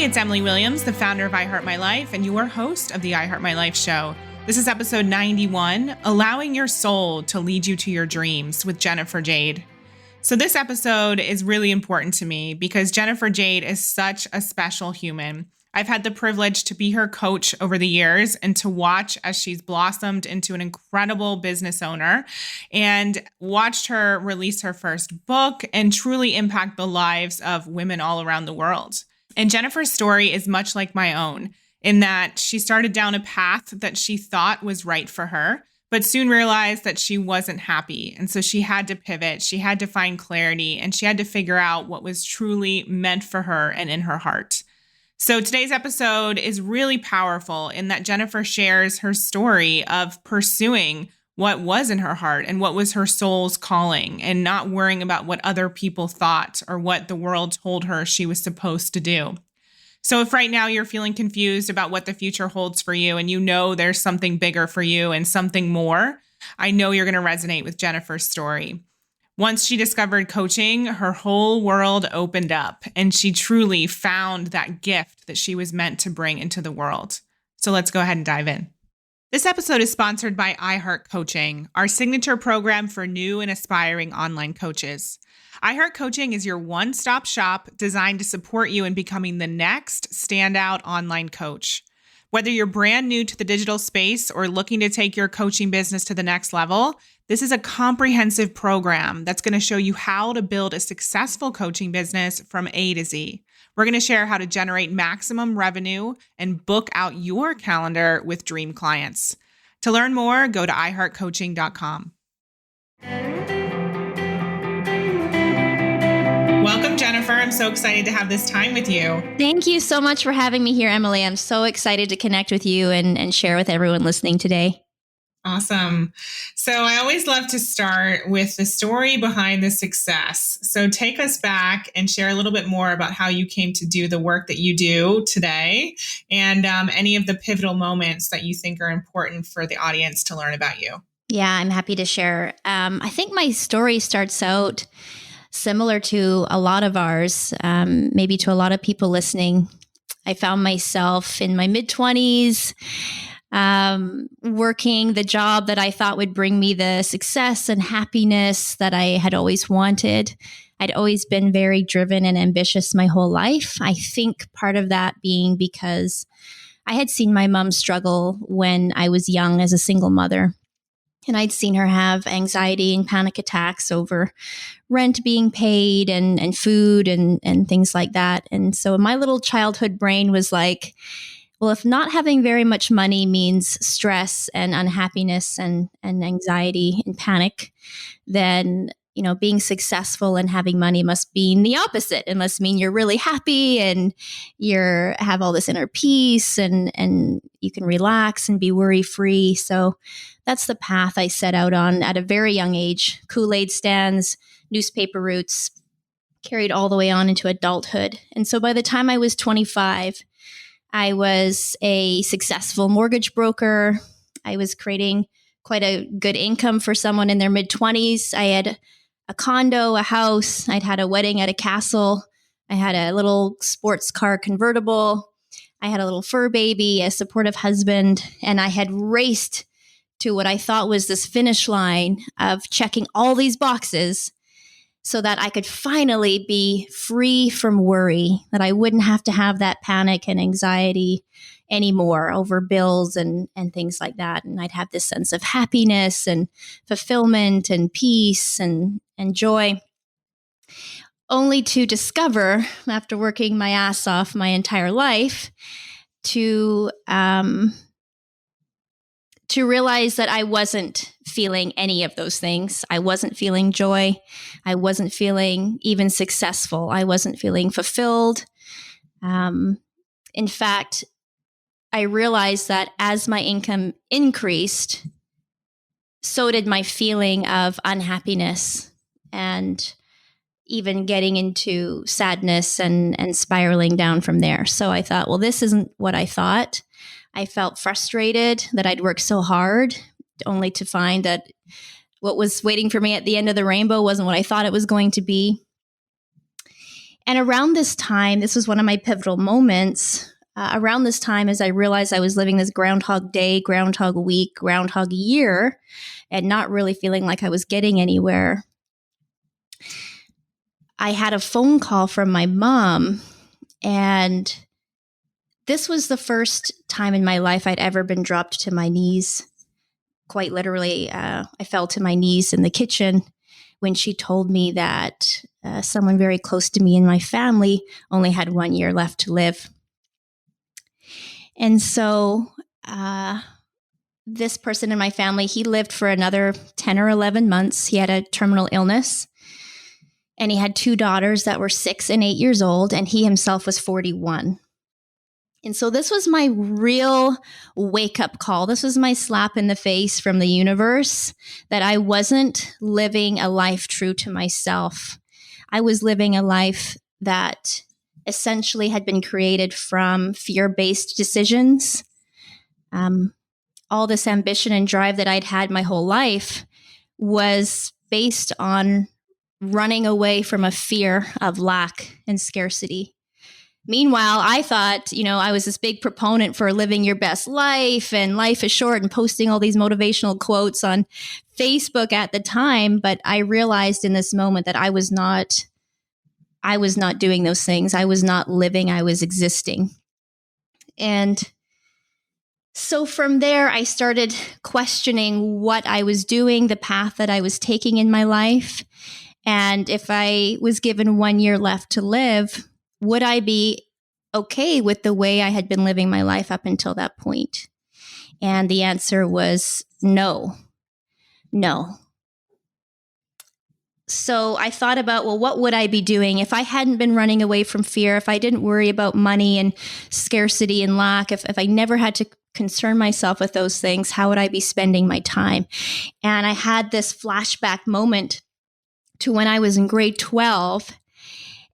it's Emily Williams, the founder of I Heart My Life and your host of the I Heart My Life show. This is episode 91, Allowing Your Soul to Lead You to Your Dreams with Jennifer Jayde. So this episode is really important to me because Jennifer Jayde is such a special human. I've had the privilege to be her coach over the years and to watch as she's blossomed into an incredible business owner and watched her release her first book and truly impact the lives of women all around the world. And Jennifer's story is much like my own in that she started down a path that she thought was right for her, but soon realized that she wasn't happy. And so she had to pivot, she had to find clarity, and she had to figure out what was truly meant for her and in her heart. So today's episode is really powerful in that Jennifer shares her story of pursuing what was in her heart and what was her soul's calling and not worrying about what other people thought or what the world told her she was supposed to do. So if right now you're feeling confused about what the future holds for you and you know there's something bigger for you and something more, I know you're going to resonate with Jennifer's story. Once she discovered coaching, her whole world opened up and she truly found that gift that she was meant to bring into the world. So let's go ahead and dive in. This episode is sponsored by iHeart Coaching, our signature program for new and aspiring online coaches. iHeart Coaching is your one-stop shop designed to support you in becoming the next standout online coach. Whether you're brand new to the digital space or looking to take your coaching business to the next level, this is a comprehensive program that's going to show you how to build a successful coaching business from A to Z. We're going to share how to generate maximum revenue and book out your calendar with dream clients. To learn more, go to iHeartCoaching.com. Welcome, Jennifer. I'm so excited to have this time with you. Thank you so much for having me here, Emily. I'm so excited to connect with you and share with everyone listening today. Awesome. So I always love to start with the story behind the success. So take us back and share a little bit more about how you came to do the work that you do today and any of the pivotal moments that you think are important for the audience to learn about you. Yeah, I'm happy to share. I think my story starts out similar to a lot of ours, maybe to a lot of people listening. I found myself in my mid-20s, working the job that I thought would bring me the success and happiness that I had always wanted. I'd always been very driven and ambitious my whole life. I think part of that being because I had seen my mom struggle when I was young as a single mother. And I'd seen her have anxiety and panic attacks over rent being paid and food and things like that. And so my little childhood brain was like, well, if not having very much money means stress and unhappiness and anxiety and panic, then, you know, being successful and having money must mean the opposite. It must mean you're really happy and have all this inner peace and you can relax and be worry-free. So that's the path I set out on at a very young age. Kool-Aid stands, newspaper routes, carried all the way on into adulthood. And so by the time I was 25, I was a successful mortgage broker. I was creating quite a good income for someone in their mid-20s. I had a condo, a house. I'd had a wedding at a castle. I had a little sports car convertible. I had a little fur baby, a supportive husband, and I had raced to what I thought was this finish line of checking all these boxes so that I could finally be free from worry, that I wouldn't have to have that panic and anxiety anymore over bills and things like that. And I'd have this sense of happiness and fulfillment and peace and joy, only to discover, after working my ass off my entire life, to realize that I wasn't feeling any of those things. I wasn't feeling joy. I wasn't feeling even successful. I wasn't feeling fulfilled. In fact, I realized that as my income increased, so did my feeling of unhappiness and even getting into sadness and spiraling down from there. So I thought, well, this isn't what I thought. I felt frustrated that I'd worked so hard only to find that what was waiting for me at the end of the rainbow wasn't what I thought it was going to be. And around this time, this was one of my pivotal moments. Around this time, as I realized I was living this Groundhog Day, Groundhog Week, Groundhog Year, and not really feeling like I was getting anywhere, I had a phone call from my mom. And this was the first time in my life I'd ever been dropped to my knees. Quite literally, I fell to my knees in the kitchen when she told me that someone very close to me in my family only had 1 year left to live. And so this person in my family, he lived for another 10 or 11 months. He had a terminal illness, and he had 2 daughters that were 6 and 8 years old, and he himself was 41. And so this was my real wake-up call. This was my slap in the face from the universe that I wasn't living a life true to myself. I was living a life that essentially had been created from fear-based decisions. All this ambition and drive that I'd had my whole life was based on running away from a fear of lack and scarcity. Meanwhile, I thought, I was this big proponent for living your best life and life is short and posting all these motivational quotes on Facebook at the time. But I realized in this moment that I was not doing those things. I was not living, I was existing. And so from there, I started questioning what I was doing, the path that I was taking in my life. And if I was given 1 year left to live, would I be okay with the way I had been living my life up until that point? And the answer was no. So I thought about, well, what would I be doing if I hadn't been running away from fear, if I didn't worry about money and scarcity and lack, if I never had to concern myself with those things, how would I be spending my time? And I had this flashback moment to when I was in grade 12,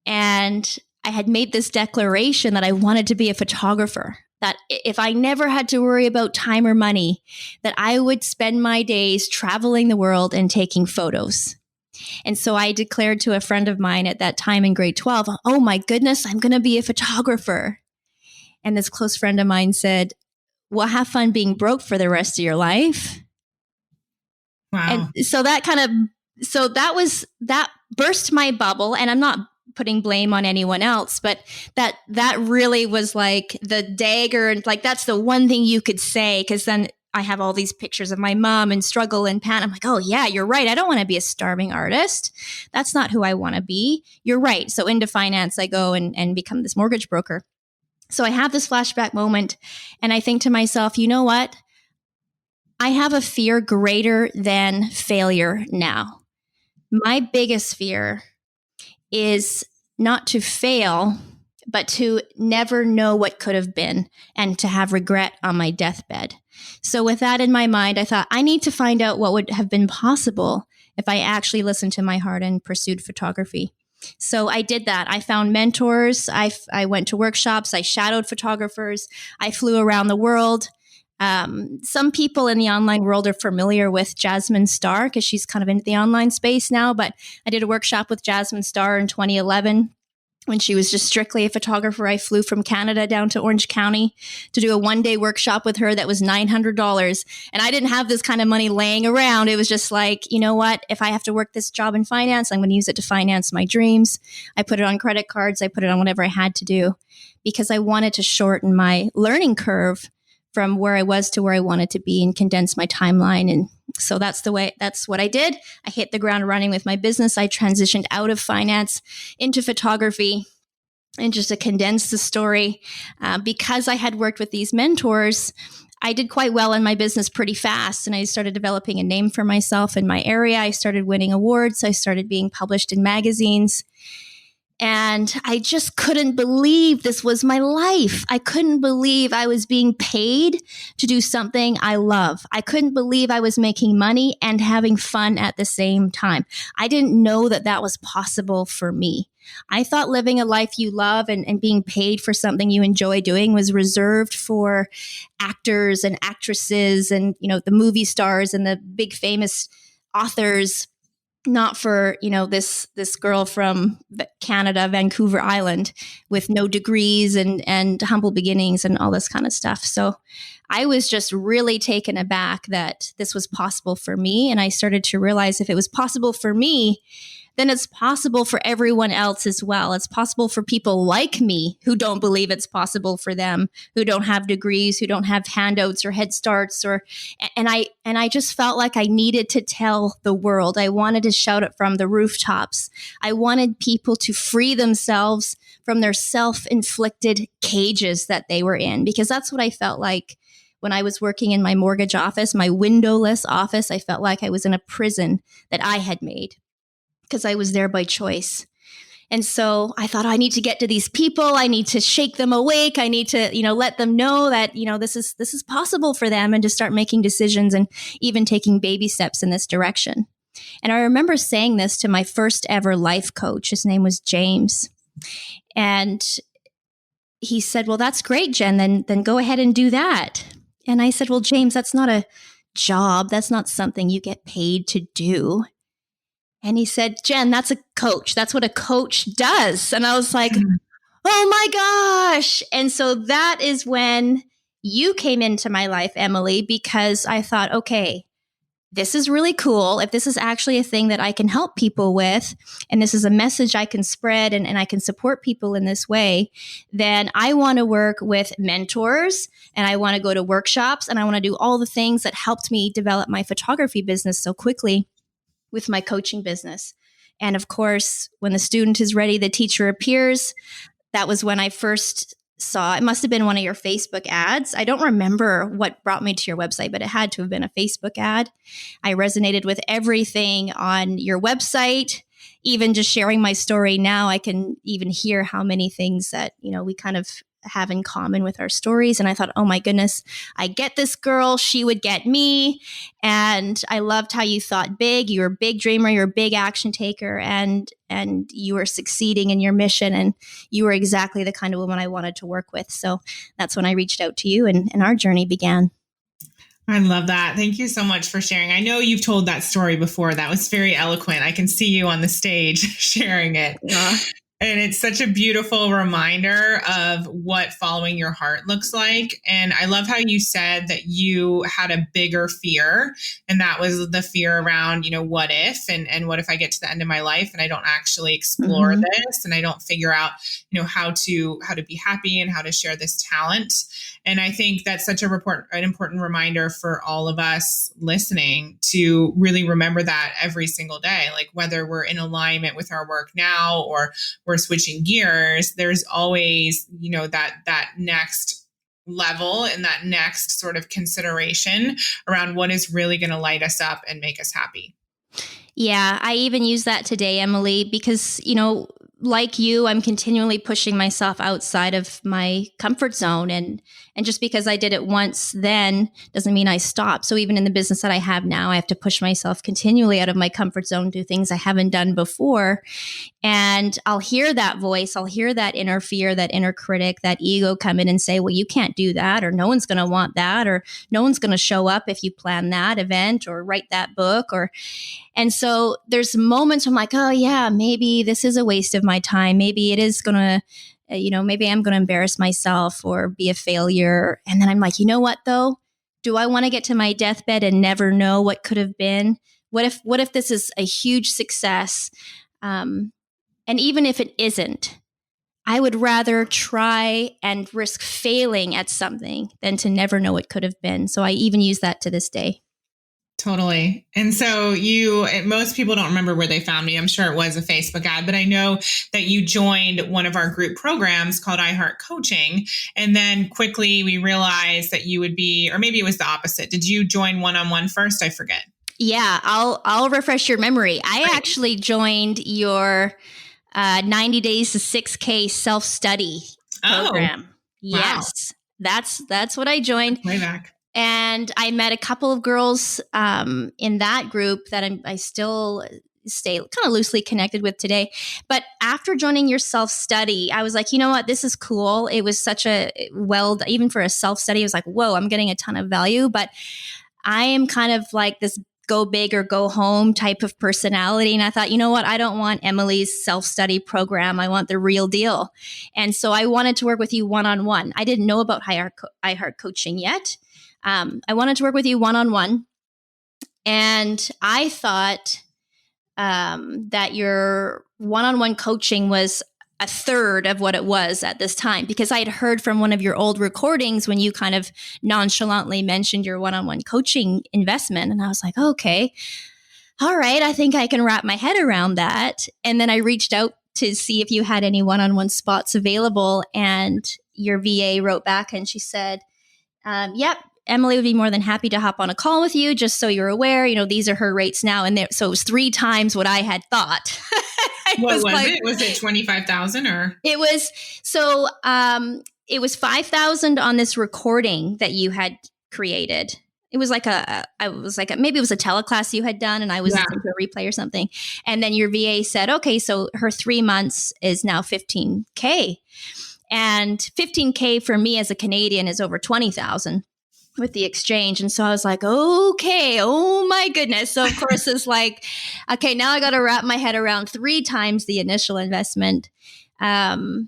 and I had made this declaration that I wanted to be a photographer, that if I never had to worry about time or money, that I would spend my days traveling the world and taking photos. And so I declared to a friend of mine at that time in grade 12, oh my goodness, I'm going to be a photographer. And this close friend of mine said, well, have fun being broke for the rest of your life. Wow. And so that burst my bubble. And I'm not putting blame on anyone else, but that really was like the dagger, and like that's the one thing you could say, because then I have all these pictures of my mom and struggle and pan. I'm like, oh yeah, you're right. I don't want to be a starving artist. That's not who I want to be. You're right. So into finance, I go and become this mortgage broker. So I have this flashback moment, and I think to myself, you know what? I have a fear greater than failure now. My biggest fear is not to fail, but to never know what could have been and to have regret on my deathbed. So with that in my mind, I thought I need to find out what would have been possible if I actually listened to my heart and pursued photography. So I did that. I found mentors. I went to workshops. I shadowed photographers. I flew around the world. Some people in the online world are familiar with Jasmine Star because she's kind of into the online space now, but I did a workshop with Jasmine Star in 2011 when she was just strictly a photographer. I flew from Canada down to Orange County to do a one-day workshop with her that was $900. And I didn't have this kind of money laying around. It was just like, you know what? If I have to work this job in finance, I'm going to use it to finance my dreams. I put it on credit cards. I put it on whatever I had to do because I wanted to shorten my learning curve from where I was to where I wanted to be and condense my timeline. And so that's what I did. I hit the ground running with my business. I transitioned out of finance into photography. And just to condense the story, because I had worked with these mentors, I did quite well in my business pretty fast. And I started developing a name for myself in my area. I started winning awards. I started being published in magazines. And I just couldn't believe this was my life. I couldn't believe I was being paid to do something I love. I couldn't believe I was making money and having fun at the same time. I didn't know that that was possible for me. I thought living a life you love and being paid for something you enjoy doing was reserved for actors and actresses and, the movie stars and the big famous authors. not for, this girl from Canada, Vancouver Island, with no degrees and humble beginnings and all this kind of stuff. So I was just really taken aback that this was possible for me. And I started to realize if it was possible for me, then it's possible for everyone else as well. It's possible for people like me who don't believe it's possible for them, who don't have degrees, who don't have handouts or head starts, and I just felt like I needed to tell the world. I wanted to shout it from the rooftops. I wanted people to free themselves from their self-inflicted cages that they were in, because that's what I felt like when I was working in my mortgage office, my windowless office. I felt like I was in a prison that I had made, because I was there by choice. And so I thought, I need to get to these people. I need to shake them awake. I need to, let them know that, this is possible for them, and to start making decisions and even taking baby steps in this direction. And I remember saying this to my first ever life coach. His name was James. And he said, well, that's great, Jen. Then go ahead and do that. And I said, well, James, that's not a job. That's not something you get paid to do. And he said, Jen, that's a coach. That's what a coach does. And I was like, oh my gosh. And so that is when you came into my life, Emily, because I thought, okay, this is really cool. If this is actually a thing that I can help people with, and this is a message I can spread, and I can support people in this way, then I want to work with mentors, and I want to go to workshops, and I want to do all the things that helped me develop my photography business so quickly with my coaching business. And of course, when the student is ready, the teacher appears. That was when I first saw, it must have been one of your Facebook ads. I don't remember what brought me to your website, but it had to have been a Facebook ad. I resonated with everything on your website. Even just sharing my story now, I can even hear how many things that, we kind of have in common with our stories. And I thought, oh my goodness, I get this girl, she would get me. And I loved how you thought big. You're a big dreamer, you're a big action taker, and you were succeeding in your mission, and you were exactly the kind of woman I wanted to work with. So that's when I reached out to you, and our journey began. I love that. Thank you so much for sharing. I know you've told that story before. That was very eloquent. I can see you on the stage sharing it. Yeah. And it's such a beautiful reminder of what following your heart looks like. And I love how you said that you had a bigger fear, and that was the fear around, what if, and what if I get to the end of my life and I don't actually explore this, and I don't figure out, how to be happy and how to share this talent. And I think that's such an important reminder for all of us listening to really remember that every single day, like whether we're in alignment with our work now or we're switching gears, there's always, that next level and that next sort of consideration around what is really going to light us up and make us happy. Yeah, I even use that today, Emily, because, like you, I'm continually pushing myself outside of my comfort zone. And just because I did it once then doesn't mean I stopped. So even in the business that I have now, I have to push myself continually out of my comfort zone, do things I haven't done before. And I'll hear that voice, I'll hear that inner fear, that inner critic, that ego come in and say, well, you can't do that, or no one's going to want that, or no one's going to show up if you plan that event or write that book. And so there's moments I'm like, oh yeah, maybe this is a waste of my time. Maybe it is going to, maybe I'm going to embarrass myself or be a failure. And then I'm like, you know what though? Do I want to get to my deathbed and never know what could have been? What if this is a huge success? And even if it isn't, I would rather try and risk failing at something than to never know what could have been. So I even use that to this day. Totally. And so most people don't remember where they found me. I'm sure it was a Facebook ad, but I know that you joined one of our group programs called iHeart Coaching. And then quickly we realized that you would be, or maybe it was the opposite. Did you join one-on-one first? I forget. Yeah, I'll refresh your memory. I actually joined your 90 days to 6K self-study program. Oh, yes, wow. That's what I joined. Way back. And I met a couple of girls in that group that I still stay kind of loosely connected with today. But after joining your self-study, I was like, you know what, this is cool. It was such even for a self-study, it was like, whoa, I'm getting a ton of value. But I am kind of like this go big or go home type of personality. And I thought, you know what? I don't want Emily's self-study program. I want the real deal. And so I wanted to work with you one-on-one. I didn't know about iHeart Coaching yet. I wanted to work with you one-on-one. And I thought that your one-on-one coaching was a third of what it was at this time, because I had heard from one of your old recordings when you kind of nonchalantly mentioned your one-on-one coaching investment. And I was like, okay, all right, I think I can wrap my head around that. And then I reached out to see if you had any one-on-one spots available. And your VA wrote back and she said, yep, Emily would be more than happy to hop on a call with you, just so you're aware, these are her rates now. And so it was 3 times what I had thought. What was it? Was it 25,000 or? It was, it was 5,000 on this recording that you had created. It was like maybe it was a teleclass you had done and I was listening to a replay or something. And then your VA said, okay, so her 3 months is now $15,000. And $15,000 for me as a Canadian is over $20,000 with the exchange. And so I was like, okay, oh my goodness. So of course it's like, okay, now I got to wrap my head around 3 times the initial investment. And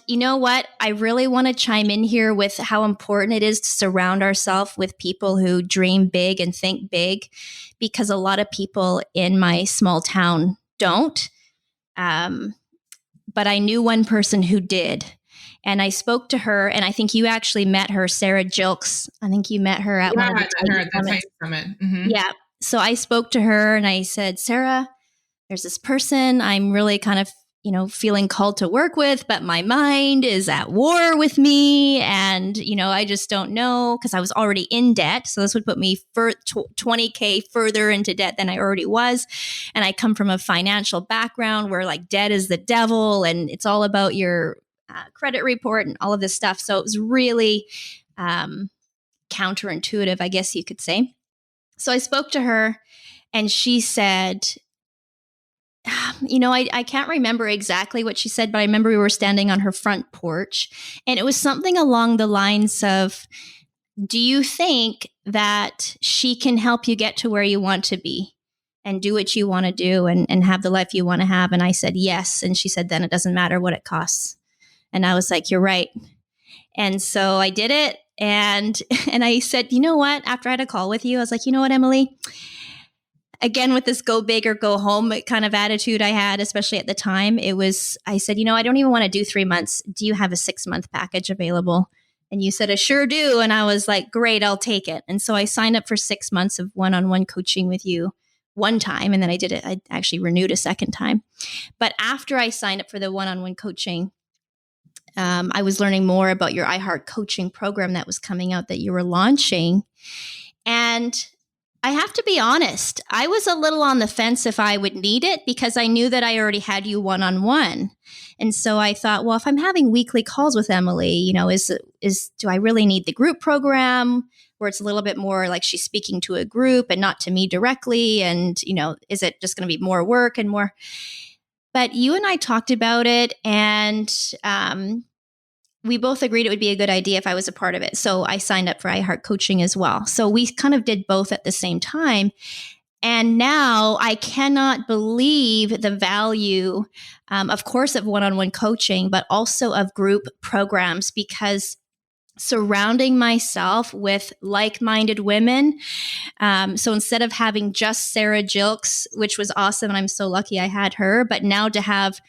you know what? I really want to chime in here with how important it is to surround ourselves with people who dream big and think big, because a lot of people in my small town don't. But I knew one person who did. And I spoke to her, and I think you actually met her, Sarah Jilks. I think you met her at one of the Titan Summit. Mm-hmm. Yeah. So I spoke to her and I said, Sarah, there's this person I'm really kind of, feeling called to work with, but my mind is at war with me. And, I just don't know, because I was already in debt. So this would put me $20,000 further into debt than I already was. And I come from a financial background where like debt is the devil and it's all about your credit report and all of this stuff. So it was really counterintuitive, I guess you could say. So I spoke to her and she said, I can't remember exactly what she said, but I remember we were standing on her front porch and it was something along the lines of, do you think that she can help you get to where you want to be and do what you want to do and have the life you want to have? And I said, yes. And she said, then it doesn't matter what it costs. And I was like, you're right. And so I did it. And I said, you know what? After I had a call with you, I was like, you know what, Emily? Again, with this go big or go home kind of attitude I had, especially at the time, I said, I don't even want to do 3 months. Do you have a 6-month package available? And you said, I sure do. And I was like, great, I'll take it. And so I signed up for 6 months of one-on-one coaching with you one time. And then I actually renewed a second time. But after I signed up for the one-on-one coaching, I was learning more about your iHeart coaching program that was coming out that you were launching. And I have to be honest, I was a little on the fence if I would need it because I knew that I already had you one-on-one. And so I thought, well, if I'm having weekly calls with Emily, do I really need the group program where it's a little bit more like she's speaking to a group and not to me directly? And, is it just going to be more work and more? But you and I talked about it and we both agreed it would be a good idea if I was a part of it. So I signed up for iHeart Coaching as well. So we kind of did both at the same time. And now I cannot believe the value, of course, of one-on-one coaching, but also of group programs, because surrounding myself with like-minded women. So instead of having just Sarah Jilks, which was awesome, and I'm so lucky I had her, but now to have,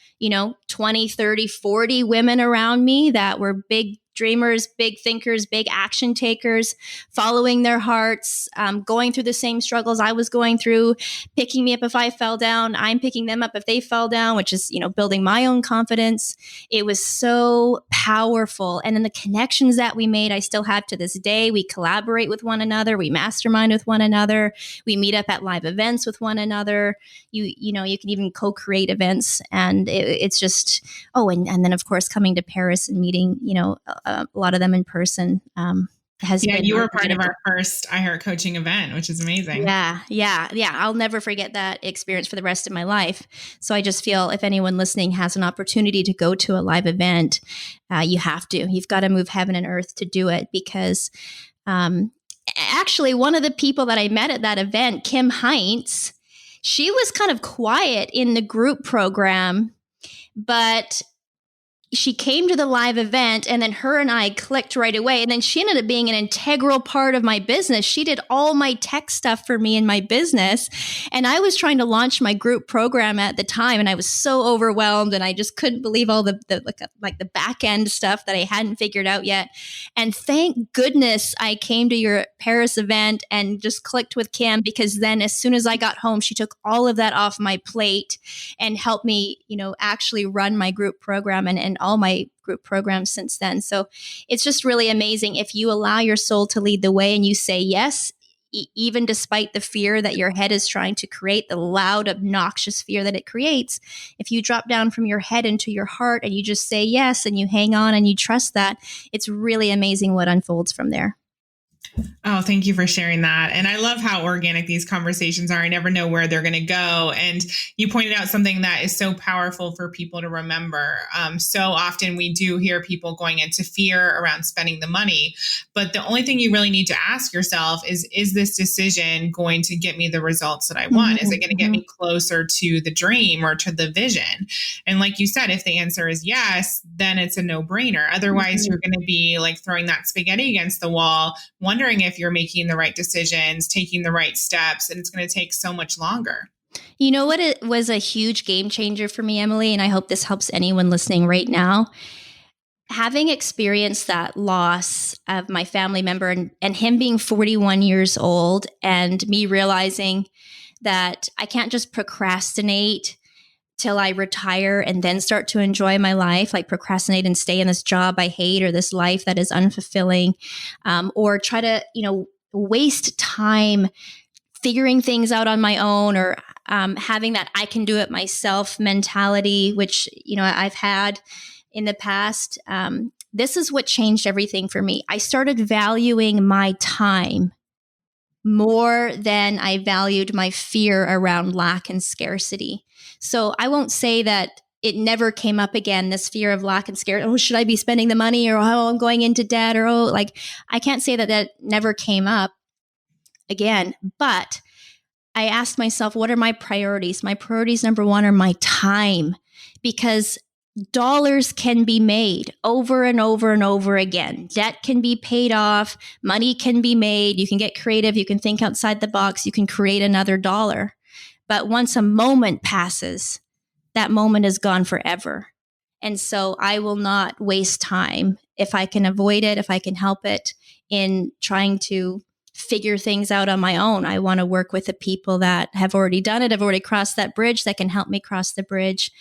20, 30, 40 women around me that were big dreamers, big thinkers, big action takers, following their hearts, going through the same struggles I was going through, picking me up if I fell down, I'm picking them up if they fell down, which is, building my own confidence. It was so powerful. And then the connections that we made, I still have to this day. We collaborate with one another. We mastermind with one another. We meet up at live events with one another. You can even co-create events. And it's just, and then of course, coming to Paris and meeting, a lot of them in person has been. You were part of our first iHeart coaching event, which is amazing. Yeah. I'll never forget that experience for the rest of my life. So I just feel if anyone listening has an opportunity to go to a live event, you have to. You've got to move heaven and earth to do it because actually, one of the people that I met at that event, Kim Heinz, she was kind of quiet in the group program, but she came to the live event, and then her and I clicked right away. And then she ended up being an integral part of my business. She did all my tech stuff for me in my business. And I was trying to launch my group program at the time, and I was so overwhelmed, and I just couldn't believe all the back end stuff that I hadn't figured out yet. And thank goodness I came to your Paris event and just clicked with Kim, because then as soon as I got home, she took all of that off my plate and helped me, actually run my group program and all my group programs since then. So it's just really amazing if you allow your soul to lead the way and you say yes, even despite the fear that your head is trying to create, the loud, obnoxious fear that it creates. If you drop down from your head into your heart and you just say yes and you hang on and you trust that, it's really amazing what unfolds from there. Oh, thank you for sharing that. And I love how organic these conversations are. I never know where they're going to go. And you pointed out something that is so powerful for people to remember. So often we do hear people going into fear around spending the money. But the only thing you really need to ask yourself is this decision going to get me the results that I want? Is it going to get me closer to the dream or to the vision? And like you said, if the answer is yes, then it's a no-brainer. Otherwise, you're going to be like throwing that spaghetti against the wall, wondering if you're making the right decisions, taking the right steps, and it's going to take so much longer. You know what? It was a huge game changer for me, Emily, and I hope this helps anyone listening right now. Having experienced that loss of my family member and him being 41 years old, and me realizing that I can't just procrastinate till I retire and then start to enjoy my life, like procrastinate and stay in this job I hate or this life that is unfulfilling, or try to, waste time figuring things out on my own, or having that I can do it myself mentality, which, I've had in the past. This is what changed everything for me. I started valuing my time more than I valued my fear around lack and scarcity. So I won't say that it never came up again, this fear of lack and scarcity. Oh, should I be spending the money? Or, oh, I'm going into debt? Or, oh, I can't say that never came up again. But I asked myself, what are my priorities? My priorities, number one, are my time, because dollars can be made over and over and over again. Debt can be paid off. Money can be made. You can get creative. You can think outside the box. You can create another dollar. But once a moment passes, that moment is gone forever. And so I will not waste time if I can avoid it, if I can help it, in trying to figure things out on my own. I want to work with the people that have already done it, have already crossed that bridge, that can help me cross the bridge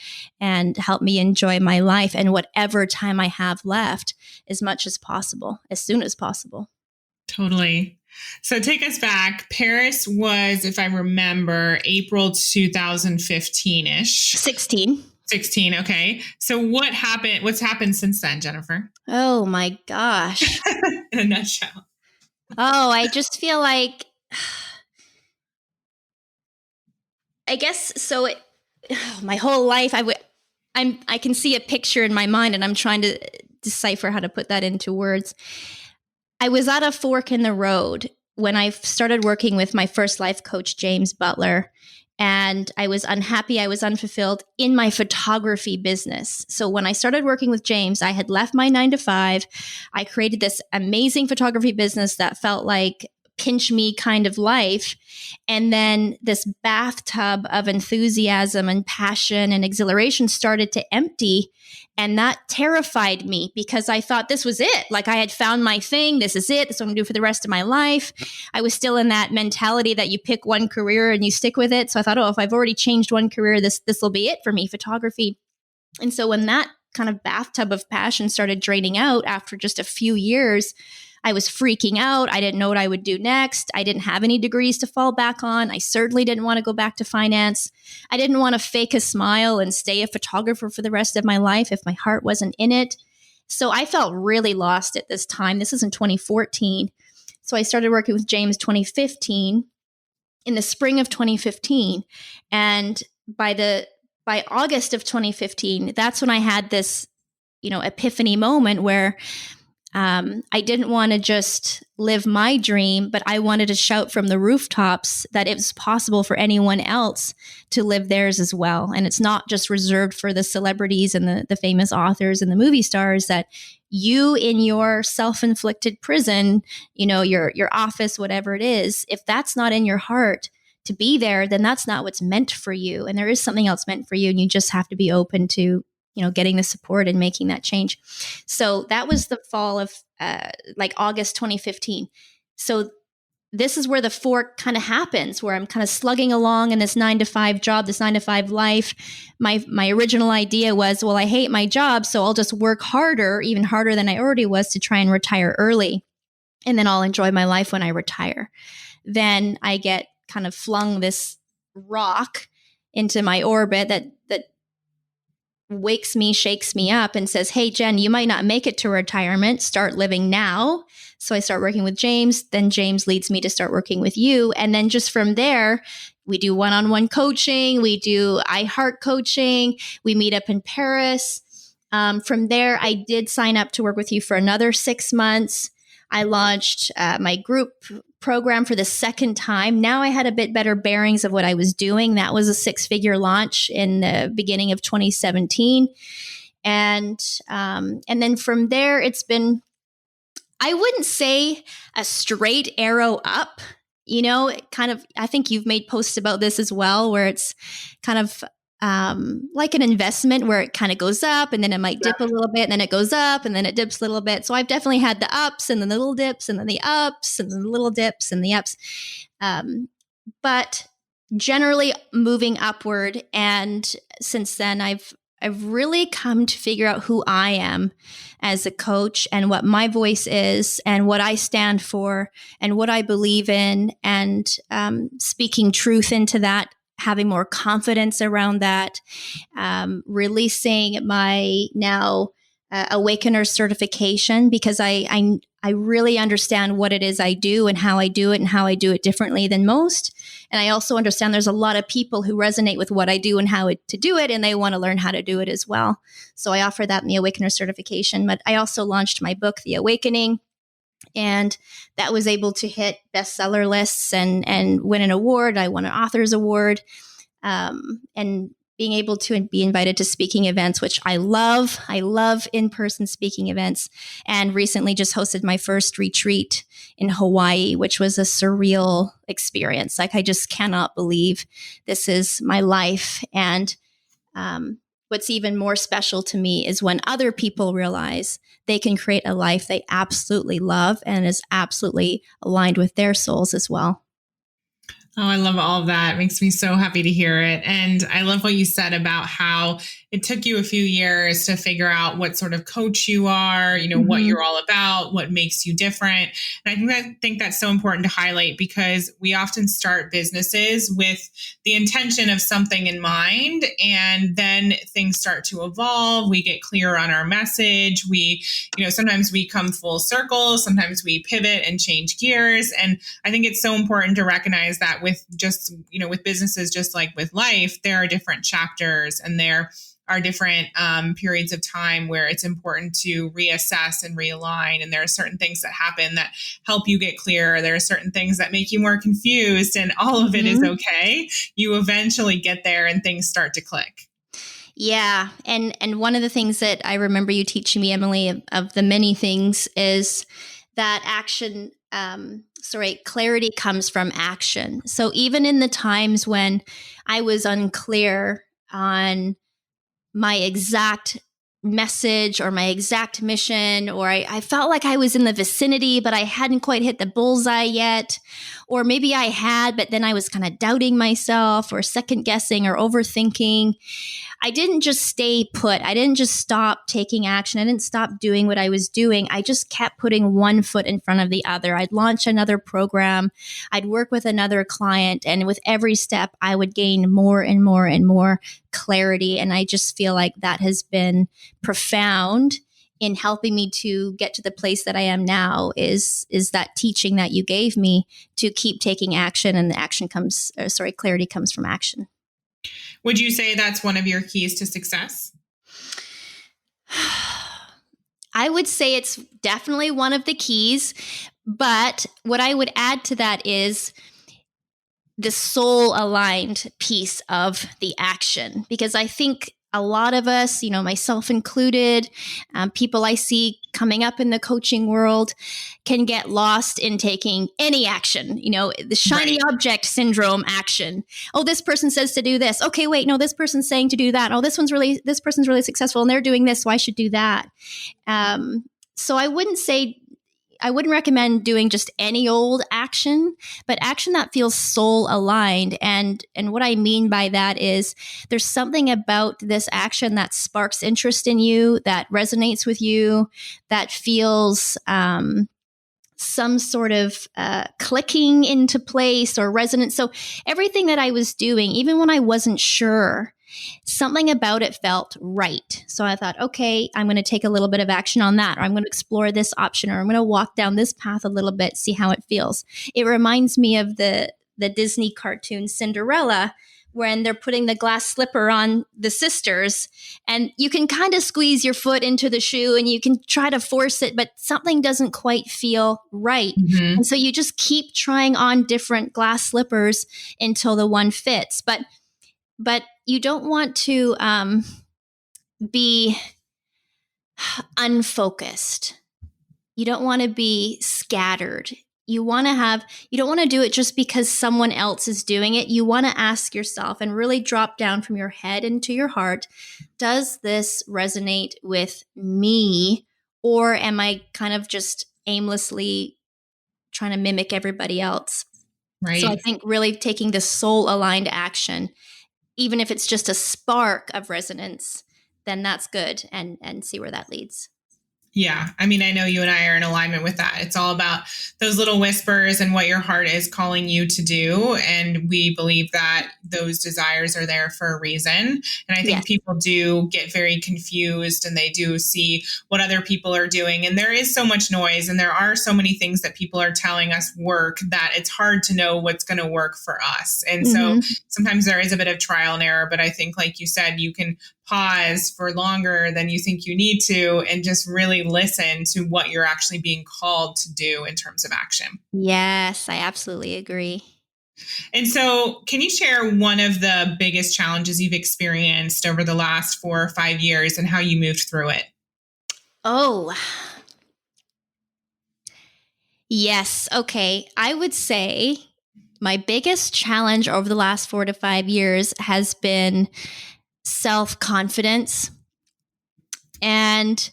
and help me enjoy my life and whatever time I have left as much as possible, as soon as possible. Totally. So take us back. Paris was, if I remember, April 2015-ish. 16. Okay. So what happened? What's happened since then, Jennifer? Oh my gosh. In a nutshell. Oh, I just feel like, I guess so. My whole life, I can see a picture in my mind, and I'm trying to decipher how to put that into words. I was at a fork in the road when I started working with my first life coach, James Butler, and I was unhappy. I was unfulfilled in my photography business. So when I started working with James, I had left my 9-to-5. I created this amazing photography business that felt like pinch me kind of life. And then this bathtub of enthusiasm and passion and exhilaration started to empty. And that terrified me, because I thought this was it. Like, I had found my thing. This is it. This is what I'm going to do for the rest of my life. I was still in that mentality that you pick one career and you stick with it. So I thought, oh, if I've already changed one career, this will be it for me, photography. And so when that kind of bathtub of passion started draining out after just a few years, I was freaking out. I didn't know what I would do next. I didn't have any degrees to fall back on. I certainly didn't want to go back to finance. I didn't want to fake a smile and stay a photographer for the rest of my life if my heart wasn't in it. So I felt really lost at this time. This is in 2014. So I started working with James 2015, in the spring of 2015. And by August of 2015, that's when I had this, epiphany moment where I didn't want to just live my dream, but I wanted to shout from the rooftops that it was possible for anyone else to live theirs as well. And it's not just reserved for the celebrities and the famous authors and the movie stars, that you in your self-inflicted prison, your office, whatever it is, if that's not in your heart to be there, then that's not what's meant for you. And there is something else meant for you. And you just have to be open to getting the support and making that change. So that was the fall of August 2015. So this is where the fork kind of happens, where I'm kind of slugging along in this 9-to-5 job, this 9-to-5 life. My original idea was, well, I hate my job, so I'll just work harder, even harder than I already was, to try and retire early. And then I'll enjoy my life when I retire. Then I get kind of flung this rock into my orbit that wakes me, shakes me up and says, hey, Jen, you might not make it to retirement. Start living now. So I start working with James. Then James leads me to start working with you. And then just from there, we do one-on-one coaching. We do iHeart coaching. We meet up in Paris. From there, I did sign up to work with you for another 6 months. I launched my group program for the second time. Now I had a bit better bearings of what I was doing. That was a 6-figure launch in the beginning of 2017. And then from there, it's been, I wouldn't say a straight arrow up, kind of, I think you've made posts about this as well, where it's kind of like an investment where it kind of goes up and then it might dip a little bit and then it goes up and then it dips a little bit. So I've definitely had the ups and then the little dips and then the ups and then the little dips and the ups. But generally moving upward. And since then I've really come to figure out who I am as a coach and what my voice is and what I stand for and what I believe in, and speaking truth into that, having more confidence around that, releasing my now Awakener certification, because I really understand what it is I do and how I do it and how I do it differently than most. And I also understand there's a lot of people who resonate with what I do and how to do it, and they want to learn how to do it as well. So I offer that in the Awakener certification. But I also launched my book, The Awakening, and that was able to hit bestseller lists and win an award. I won an author's award, and being able to be invited to speaking events, which I love. I love in-person speaking events, and recently just hosted my first retreat in Hawaii, which was a surreal experience. Like, I just cannot believe this is my life. And what's even more special to me is when other people realize they can create a life they absolutely love and is absolutely aligned with their souls as well. Oh, I love all of that. It makes me so happy to hear it. And I love what you said about how it took you a few years to figure out what sort of coach you are, what you're all about, what makes you different. And I think that's so important to highlight, because we often start businesses with the intention of something in mind, and then things start to evolve. We get clear on our message. We, sometimes we come full circle, sometimes we pivot and change gears. And I think it's so important to recognize that with just, with businesses, just like with life, there are different chapters and there are different periods of time where it's important to reassess and realign. And there are certain things that happen that help you get clear. There are certain things that make you more confused, and all of it is okay. You eventually get there and things start to click. Yeah. And one of the things that I remember you teaching me, Emily, of the many things, is that clarity comes from action. So even in the times when I was unclear on my exact message or my exact mission, or I felt like I was in the vicinity, but I hadn't quite hit the bullseye yet. Or maybe I had, but then I was kind of doubting myself or second guessing or overthinking. I didn't just stay put. I didn't just stop taking action. I didn't stop doing what I was doing. I just kept putting one foot in front of the other. I'd launch another program. I'd work with another client. And with every step, I would gain more and more and more clarity. And I just feel like that has been profound in helping me to get to the place that I am now, is that teaching that you gave me to keep taking action, and the clarity comes from action. Would you say that's one of your keys to success? I would say it's definitely one of the keys. But what I would add to that is the soul aligned piece of the action, because I think a lot of us, myself included, people I see coming up in the coaching world can get lost in taking any action, the shiny object syndrome action. Oh, this person says to do this. Okay, wait, no, this person's saying to do that. Oh, this person's really successful and they're doing this, so I should do that. So I wouldn't recommend doing just any old action, but action that feels soul aligned. And what I mean by that is there's something about this action that sparks interest in you, that resonates with you, that feels some sort of clicking into place or resonance. So everything that I was doing, even when I wasn't sure, something about it felt right. So I thought, okay, I'm going to take a little bit of action on that, or I'm going to explore this option, or I'm going to walk down this path a little bit, see how it feels. It reminds me of the Disney cartoon Cinderella, when they're putting the glass slipper on the sisters, and you can kind of squeeze your foot into the shoe and you can try to force it, but something doesn't quite feel right. Mm-hmm. And so you just keep trying on different glass slippers until the one fits. But you don't want to be unfocused. You don't want to be scattered. You don't want to do it just because someone else is doing it. You want to ask yourself and really drop down from your head into your heart. Does this resonate with me? Or am I kind of just aimlessly trying to mimic everybody else? Right. So I think really taking the soul aligned action, even if it's just a spark of resonance, then that's good, and see where that leads. Yeah. I mean, I know you and I are in alignment with that. It's all about those little whispers and what your heart is calling you to do. And we believe that those desires are there for a reason. And I think people do get very confused, and they do see what other people are doing. And there is so much noise, and there are so many things that people are telling us work, that it's hard to know what's going to work for us. And so sometimes there is a bit of trial and error, but I think, like you said, you can pause for longer than you think you need to and just really listen to what you're actually being called to do in terms of action. Yes, I absolutely agree. And so can you share one of the biggest challenges you've experienced over the last 4 or 5 years and how you moved through it? Oh, yes. Okay. I would say my biggest challenge over the last 4 to 5 years has been self-confidence. And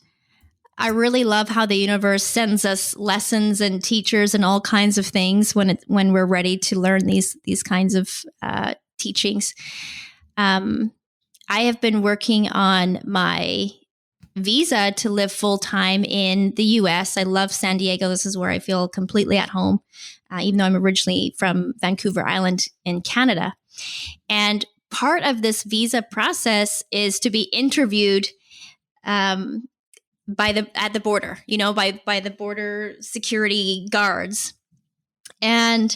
I really love how the universe sends us lessons and teachers and all kinds of things when we're ready to learn these kinds of teachings. I have been working on my visa to live full-time in the U.S. I love San Diego. This is where I feel completely at home, even though I'm originally from Vancouver Island in Canada. And part of this visa process is to be interviewed at the border, by the border security guards. And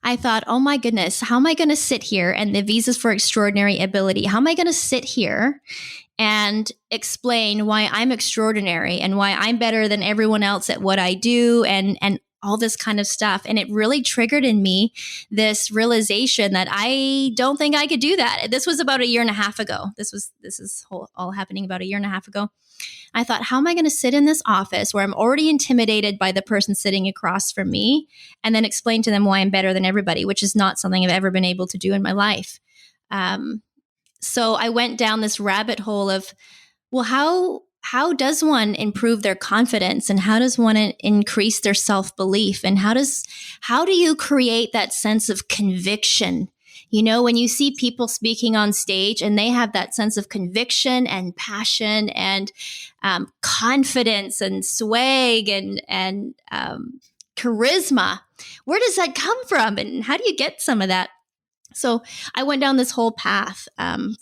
I thought, oh my goodness, how am I going to sit here? And the visa's for extraordinary ability. How am I going to sit here and explain why I'm extraordinary and why I'm better than everyone else at what I do, and all this kind of stuff? And it really triggered in me this realization that I don't think I could do that. This was about a year and a half ago. This is all happening about a year and a half ago. I thought, how am I going to sit in this office where I'm already intimidated by the person sitting across from me, and then explain to them why I'm better than everybody, which is not something I've ever been able to do in my life. So I went down this rabbit hole of, well, how does one improve their confidence, and how does one increase their self-belief, and how do you create that sense of conviction? When you see people speaking on stage and they have that sense of conviction and passion and confidence and swag and charisma, where does that come from, and how do you get some of that? So I went down this whole path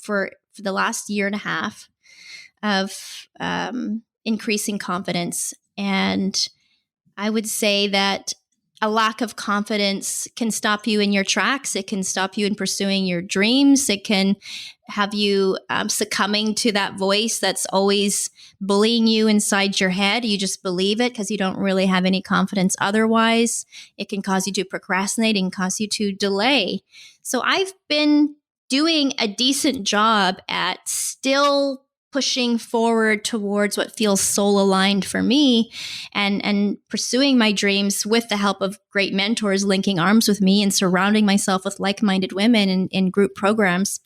for the last year and a half of increasing confidence. And I would say that a lack of confidence can stop you in your tracks. It can stop you in pursuing your dreams. It can have you succumbing to that voice that's always bullying you inside your head. You just believe it because you don't really have any confidence otherwise. It can cause you to procrastinate and cause you to delay. So I've been doing a decent job at still pushing forward towards what feels soul aligned for me and pursuing my dreams with the help of great mentors linking arms with me and surrounding myself with like-minded women in group programs.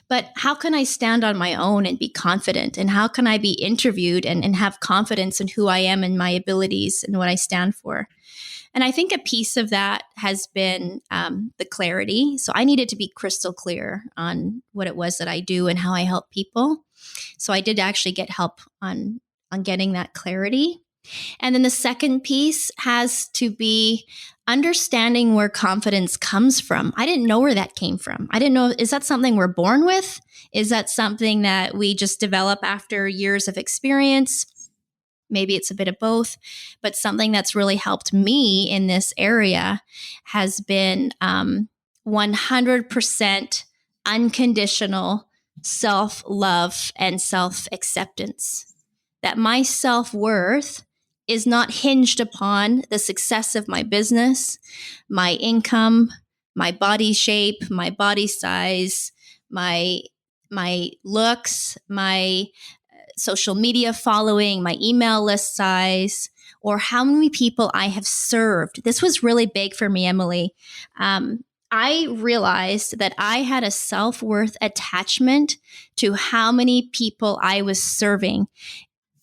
But how can I stand on my own and be confident? And how can I be interviewed and have confidence in who I am and my abilities and what I stand for? And I think a piece of that has been the clarity. So I needed to be crystal clear on what it was that I do and how I help people. So I did actually get help on getting that clarity. And then the second piece has to be understanding where confidence comes from. I didn't know where that came from. I didn't know, is that something we're born with? Is that something that we just develop after years of experience? Maybe it's a bit of both, but something that's really helped me in this area has been 100% unconditional self-love and self-acceptance. That my self-worth is not hinged upon the success of my business, my income, my body shape, my body size, my looks, my social media following, my email list size, or how many people I have served. This was really big for me, Emily. I realized that I had a self-worth attachment to how many people I was serving,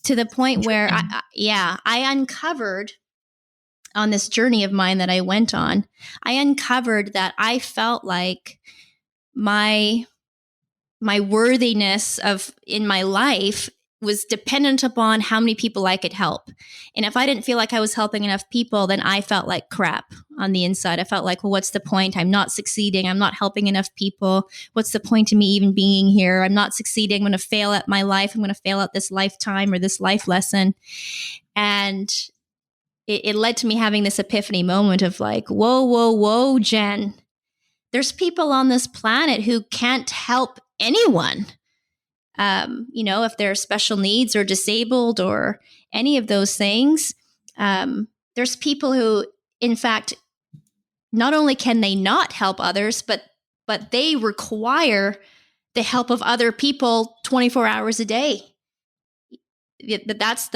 to the point where I uncovered on this journey of mine that I went on, I uncovered that I felt like my worthiness in my life was dependent upon how many people I could help. And if I didn't feel like I was helping enough people, then I felt like crap on the inside. I felt like, well, what's the point? I'm not succeeding. I'm not helping enough people. What's the point of me even being here? I'm not succeeding. I'm going to fail at my life. I'm going to fail at this lifetime or this life lesson. And it led to me having this epiphany moment of like, whoa, Jen. There's people on this planet who can't help anyone. If they're special needs or disabled or any of those things, there's people who, in fact, not only can they not help others, but they require the help of other people 24 hours a day. That's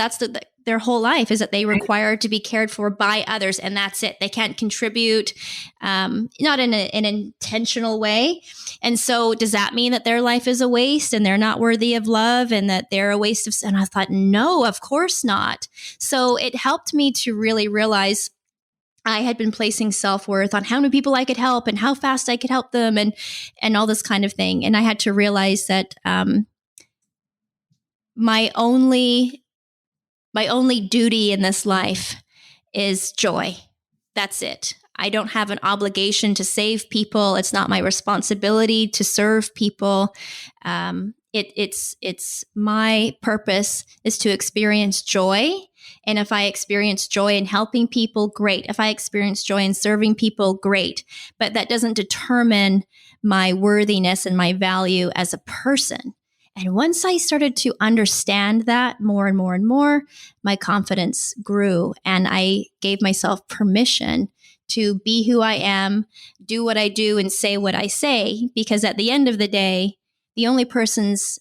their whole life, is that they require to be cared for by others, and that's it. They can't contribute, not in an intentional way. And so does that mean that their life is a waste and they're not worthy of love and that they're a waste of, and I thought, no, of course not. So it helped me to really realize I had been placing self-worth on how many people I could help and how fast I could help them and all this kind of thing. And I had to realize that my only duty in this life is joy. That's it. I don't have an obligation to save people. It's not my responsibility to serve people. It's my purpose is to experience joy. And if I experience joy in helping people, great. If I experience joy in serving people, great. But that doesn't determine my worthiness and my value as a person. And once I started to understand that more and more and more, my confidence grew, and I gave myself permission to be who I am, do what I do, and say what I say, because at the end of the day, the only person's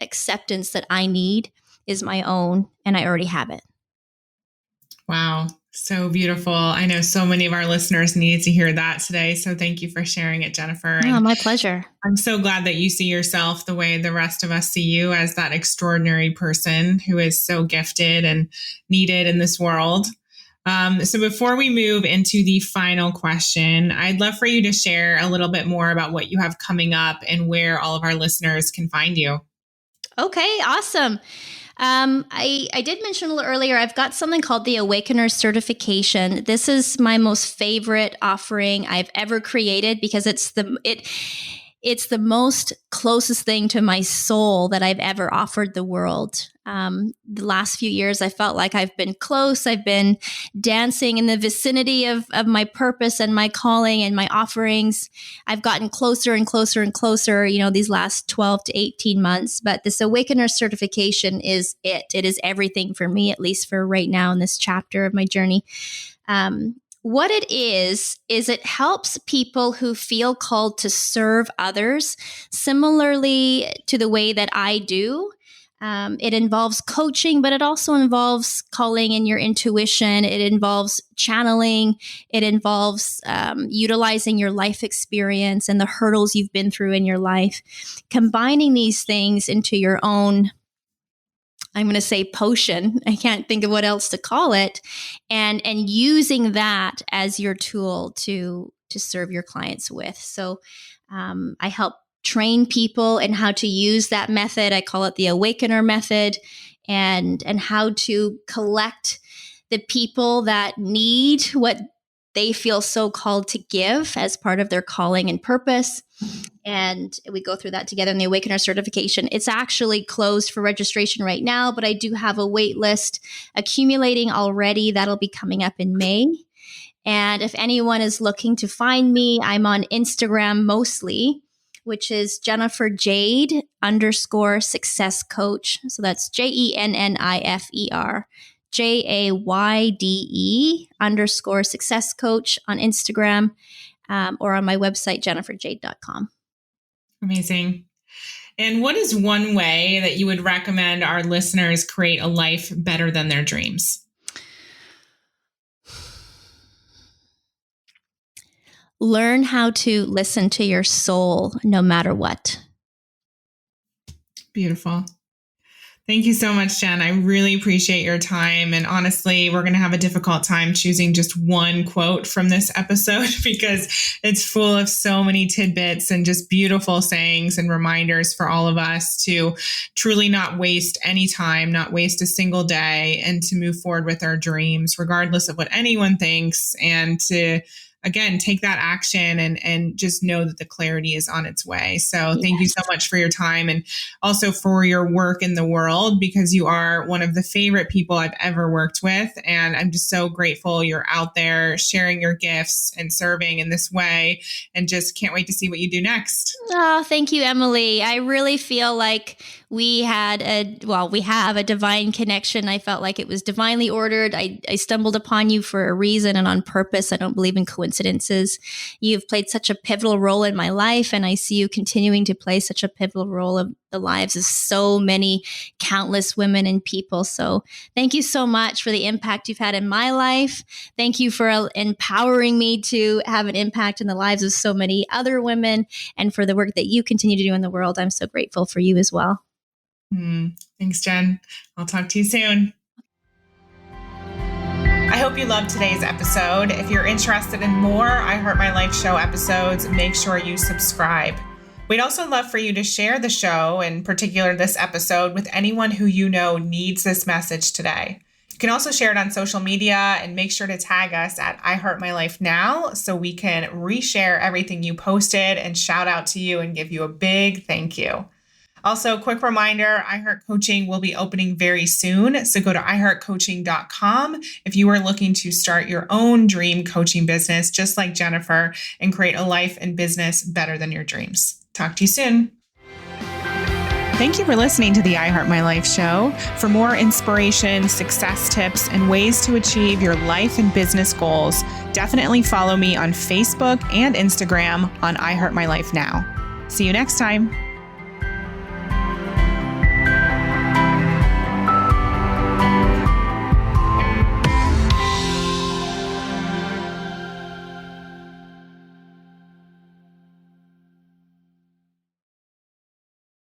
acceptance that I need is my own, and I already have it. Wow. So beautiful. I know so many of our listeners need to hear that today. So thank you for sharing it, Jennifer. Oh, my pleasure. I'm so glad that you see yourself the way the rest of us see you, as that extraordinary person who is so gifted and needed in this world. So before we move into the final question, I'd love for you to share a little bit more about what you have coming up and where all of our listeners can find you. Okay, awesome. I did mention a little earlier, I've got something called the Awakener certification. This is my most favorite offering I've ever created because it it's the most closest thing to my soul that I've ever offered the world. The last few years, I felt like I've been close. I've been dancing in the vicinity of my purpose and my calling and my offerings. I've gotten closer and closer and closer, these last 12 to 18 months. But this Awakener certification is it. It is everything for me, at least for right now in this chapter of my journey. What it is it helps people who feel called to serve others similarly to the way that I do. It involves coaching, but it also involves calling in your intuition. It involves channeling. It involves utilizing your life experience and the hurdles you've been through in your life, combining these things into your own, I'm going to say potion. I can't think of what else to call it. And using that as your tool to serve your clients with. So I help train people in how to use that method. I call it the Awakener method, and how to collect the people that need what they feel so called to give as part of their calling and purpose. And we go through that together in the Awakener certification. It's actually closed for registration right now, but I do have a wait list accumulating already. That'll be coming up in May. And if anyone is looking to find me, I'm on Instagram mostly, which is Jennifer Jayde _success coach. So that's JENNIFER JAYDE _success coach on Instagram, or on my website, jenniferjayde.com. Amazing. And what is one way that you would recommend our listeners create a life better than their dreams? Learn how to listen to your soul no matter what. Beautiful. Thank you so much, Jen. I really appreciate your time. And honestly, we're going to have a difficult time choosing just one quote from this episode because it's full of so many tidbits and just beautiful sayings and reminders for all of us to truly not waste any time, not waste a single day, and to move forward with our dreams, regardless of what anyone thinks, and to again, take that action and just know that the clarity is on its way. So thank you so much for your time and also for your work in the world, because you are one of the favorite people I've ever worked with. And I'm just so grateful you're out there sharing your gifts and serving in this way, and just can't wait to see what you do next. Oh, thank you, Emily. I really feel like we have a divine connection. I felt like it was divinely ordered. I stumbled upon you for a reason and on purpose. I don't believe in coincidences. You've played such a pivotal role in my life, and I see you continuing to play such a pivotal role in the lives of so many countless women and people. So thank you so much for the impact you've had in my life. Thank you for empowering me to have an impact in the lives of so many other women, and for the work that you continue to do in the world. I'm so grateful for you as well. Thanks, Jen. I'll talk to you soon. I hope you loved today's episode. If you're interested in more I Heart My Life show episodes, make sure you subscribe. We'd also love for you to share the show, in particular this episode, with anyone who you know needs this message today. You can also share it on social media, and make sure to tag us at I Heart My Life Now so we can reshare everything you posted and shout out to you and give you a big thank you. Also, quick reminder, iHeart Coaching will be opening very soon. So go to iHeartCoaching.com if you are looking to start your own dream coaching business, just like Jennifer, and create a life and business better than your dreams. Talk to you soon. Thank you for listening to the I Heart My Life show. For more inspiration, success tips, and ways to achieve your life and business goals, definitely follow me on Facebook and Instagram on I Heart My Life Now. See you next time.